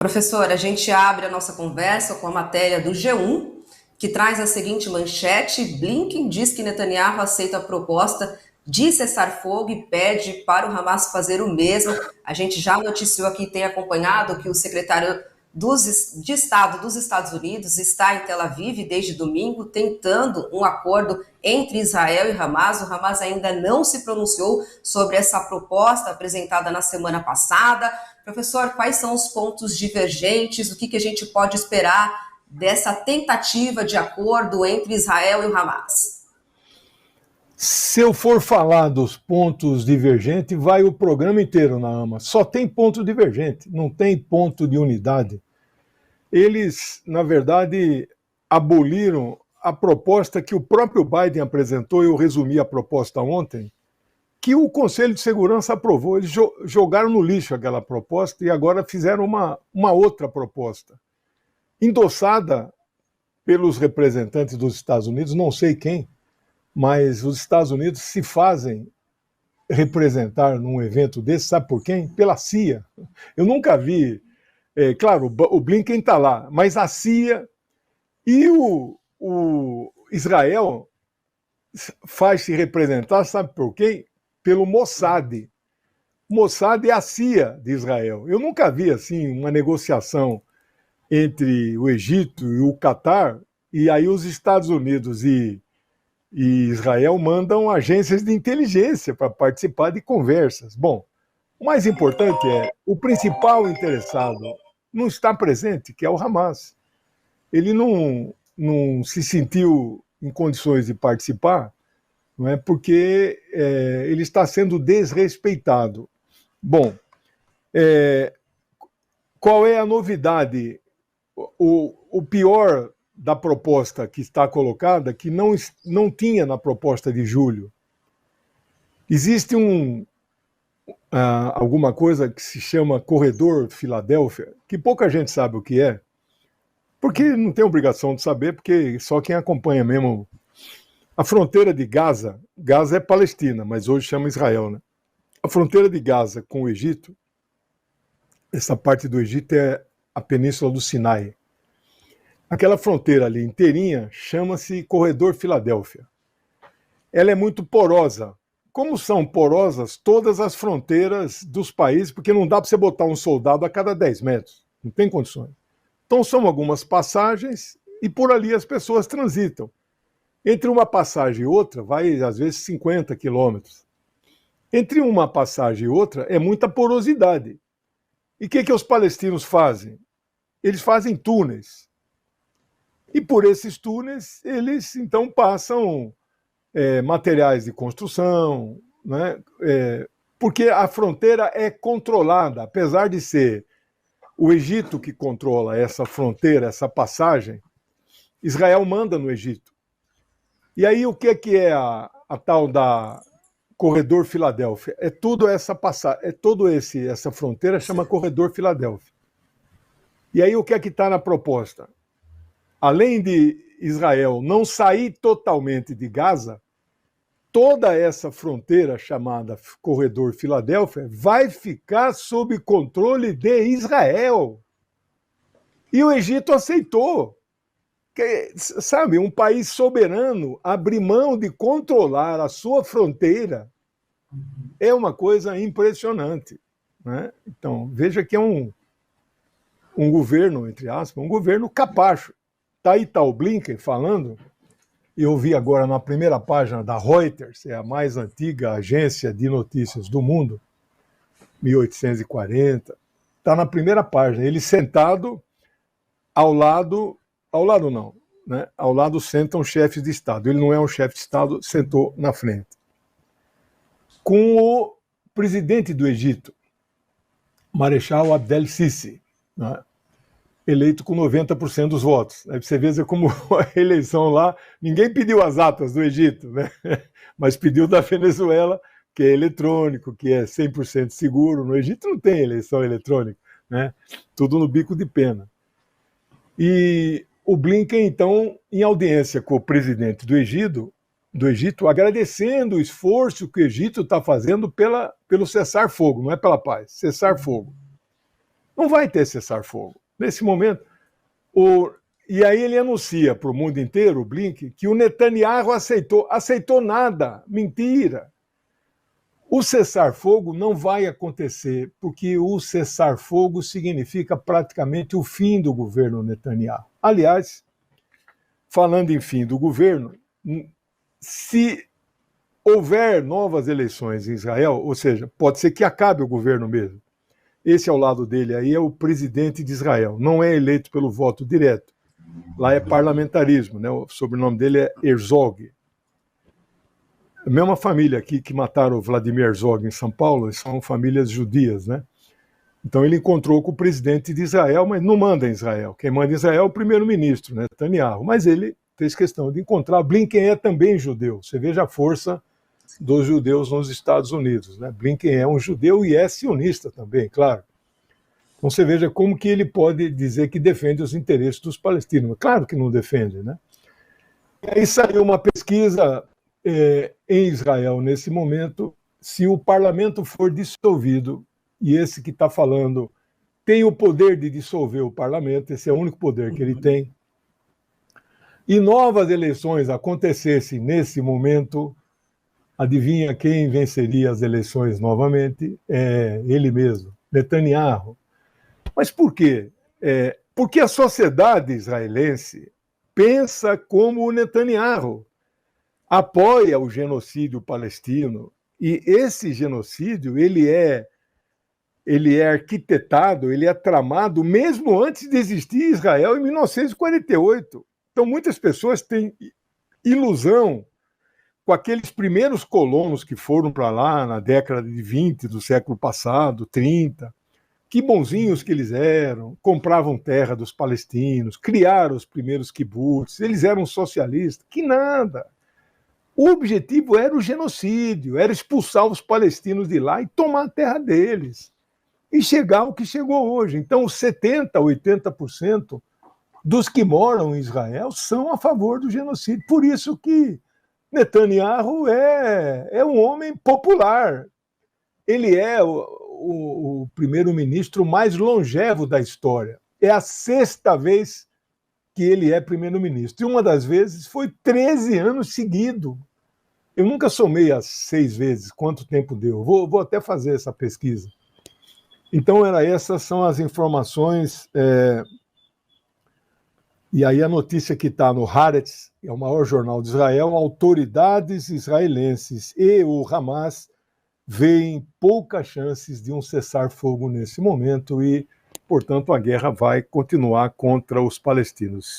Professor, a gente abre a nossa conversa com a matéria do G1, que traz a seguinte manchete: Blinken diz que Netanyahu aceita a proposta de cessar fogo e pede para o Hamas fazer o mesmo. A gente já noticiou aqui, tem acompanhado que o secretário de Estado dos Estados Unidos está em Tel Aviv desde domingo, tentando um acordo entre Israel e Hamas. O Hamas ainda não se pronunciou sobre essa proposta apresentada na semana passada. Professor, quais são os pontos divergentes? O que a gente pode esperar dessa tentativa de acordo entre Israel e o Hamas? Se eu for falar dos pontos divergentes, vai o programa inteiro na AMA. Só tem ponto divergente, não tem ponto de unidade. Eles, na verdade, aboliram a proposta que o próprio Biden apresentou, eu resumi a proposta ontem, que o Conselho de Segurança aprovou. Eles jogaram no lixo aquela proposta e agora fizeram uma outra proposta, endossada pelos representantes dos Estados Unidos, não sei quem, mas os Estados Unidos se fazem representar num evento desse, sabe por quem? Pela CIA. Eu nunca vi, claro, o Blinken está lá, mas a CIA e o Israel faz-se representar, sabe por quem? Pelo Mossad. Mossad é a CIA de Israel. Eu nunca vi assim uma negociação entre o Egito e o Catar, e aí os Estados Unidos e Israel mandam agências de inteligência para participar de conversas. Bom, o mais importante é, o principal interessado não está presente, que é o Hamas. Ele não se sentiu em condições de participar, não é, porque ele está sendo desrespeitado. Bom, qual é a novidade? O pior da proposta que está colocada, que não tinha na proposta de julho. Existe alguma coisa que se chama Corredor Filadélfia, que pouca gente sabe o que é, porque não tem obrigação de saber, porque só quem acompanha mesmo. A fronteira de Gaza, Gaza é Palestina, mas hoje chama Israel, né? A fronteira de Gaza com o Egito, essa parte do Egito é a Península do Sinai. Aquela fronteira ali inteirinha chama-se Corredor Filadélfia. Ela é muito porosa. Como são porosas todas as fronteiras dos países, porque não dá para você botar um soldado a cada 10 metros. Não tem condições. Então são algumas passagens e por ali as pessoas transitam. Entre uma passagem e outra vai às vezes 50 quilômetros. Entre uma passagem e outra é muita porosidade. E o que os palestinos fazem? Eles fazem túneis. E por esses túneis, eles então passam materiais de construção, né? Porque a fronteira é controlada, apesar de ser o Egito que controla essa fronteira, essa passagem, Israel manda no Egito. E aí o que é a tal da Corredor Filadélfia? É tudo essa passagem, essa fronteira chama Corredor Filadélfia. E aí o que está na proposta? Além de Israel não sair totalmente de Gaza, toda essa fronteira chamada Corredor Filadélfia vai ficar sob controle de Israel. E o Egito aceitou. Sabe, um país soberano abrir mão de controlar a sua fronteira é uma coisa impressionante, né? Então, veja que é um governo, entre aspas, um governo capacho. Tá o Blinken falando, eu vi agora na primeira página da Reuters, é a mais antiga agência de notícias do mundo, 1840, está na primeira página, ele sentado ao lado não, né? Ao lado sentam chefes de Estado, ele não é um chefe de Estado, sentou na frente. Com o presidente do Egito, Marechal Abdel Sisi, né? Eleito com 90% dos votos. Aí você vê como a eleição lá, ninguém pediu as atas do Egito, né? Mas pediu da Venezuela, que é eletrônico, que é 100% seguro. No Egito não tem eleição eletrônica, né? Tudo no bico de pena. E o Blinken, então, em audiência com o presidente do Egito, agradecendo o esforço que o Egito está fazendo pelo cessar-fogo, não é pela paz, cessar-fogo. Não vai ter cessar-fogo. Nesse momento, e aí ele anuncia para o mundo inteiro, o Blinken, que o Netanyahu aceitou. Aceitou nada. Mentira. O cessar-fogo não vai acontecer, porque o cessar-fogo significa praticamente o fim do governo Netanyahu. Aliás, falando em fim do governo, se houver novas eleições em Israel, ou seja, pode ser que acabe o governo mesmo. Esse ao lado dele aí é o presidente de Israel, não é eleito pelo voto direto. Lá é parlamentarismo, né? O sobrenome dele é Herzog. A mesma família aqui que mataram o Vladimir Herzog em São Paulo, são famílias judias, né? Então ele encontrou com o presidente de Israel, mas não manda em Israel. Quem manda em Israel é o primeiro-ministro, né, Netanyahu. Mas ele fez questão de encontrar. Blinken é também judeu. Você veja a força dos judeus nos Estados Unidos, né? Blinken é um judeu e é sionista também, claro. Então você veja como que ele pode dizer que defende os interesses dos palestinos. Claro que não defende, né? E aí saiu uma pesquisa em Israel, nesse momento, se o parlamento for dissolvido, e esse que está falando tem o poder de dissolver o parlamento, esse é o único poder que ele tem, e novas eleições acontecessem nesse momento, adivinha quem venceria as eleições novamente? É ele mesmo, Netanyahu. Mas por quê? Porque a sociedade israelense pensa como o Netanyahu, apoia o genocídio palestino, e esse genocídio ele é arquitetado, ele é tramado mesmo antes de existir Israel em 1948. Então muitas pessoas têm ilusão com aqueles primeiros colonos que foram para lá na década de 20 do século passado, 30, que bonzinhos que eles eram, compravam terra dos palestinos, criaram os primeiros kibbutz, eles eram socialistas, que nada. O objetivo era o genocídio, era expulsar os palestinos de lá e tomar a terra deles. E chegar ao que chegou hoje. Então, 70%, 80% dos que moram em Israel são a favor do genocídio. Por isso que Netanyahu é um homem popular. Ele é o primeiro-ministro mais longevo da história. É a 6ª vez que ele é primeiro-ministro. E uma das vezes foi 13 anos seguidos. Eu nunca somei as 6 vezes quanto tempo deu. Vou até fazer essa pesquisa. Então, essas são as informações. E aí a notícia que está no Haaretz, é o maior jornal de Israel, autoridades israelenses e o Hamas veem poucas chances de um cessar-fogo nesse momento e, portanto, a guerra vai continuar contra os palestinos.